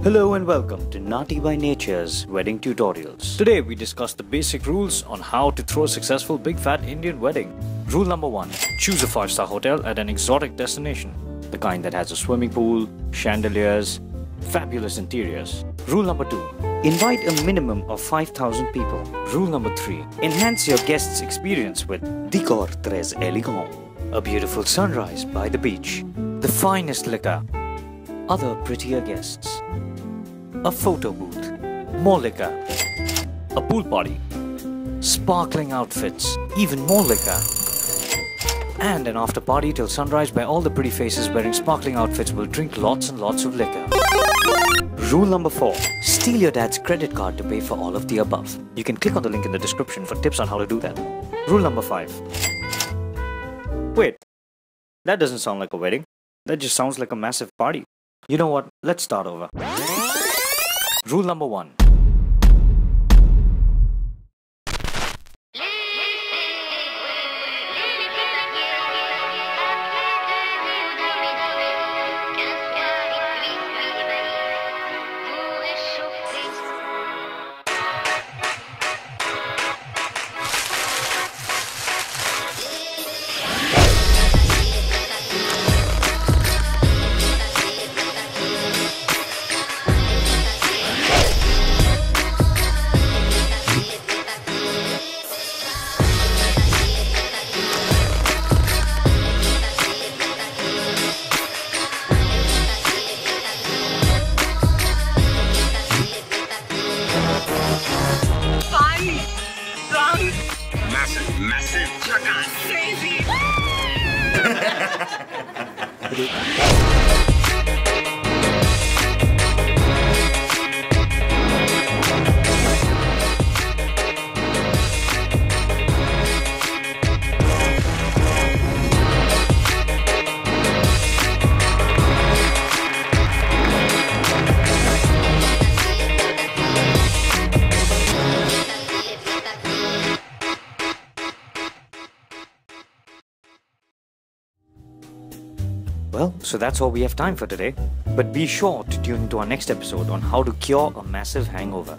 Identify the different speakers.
Speaker 1: Hello and welcome to Nathi by Nature's wedding tutorials. Today we discuss the basic rules on how to throw a successful big fat Indian wedding. Rule number 1. Choose a 5-star hotel at an exotic destination. The kind that has a swimming pool, chandeliers, fabulous interiors. Rule number 2. Invite a minimum of 5,000 people. Rule number 3. Enhance your guests' experience with Décor très élégant. A beautiful sunrise by the beach. The finest liquor. Other prettier guests. A photo booth, more liquor, a pool party, sparkling outfits, even more liquor, and an after party till sunrise where all the pretty faces wearing sparkling outfits will drink lots and lots of liquor. Rule number 4. Steal your dad's credit card to pay for all of the above. You can click on the link in the description for tips on how to do that. Rule number 5. Wait, that doesn't sound like a wedding. That just sounds like a massive party. You know what? Let's start over. Rule number 1.
Speaker 2: Massive, chuck-on, crazy!
Speaker 1: Well, so that's all we have time for today. But be sure to tune into our next episode on how to cure a massive hangover.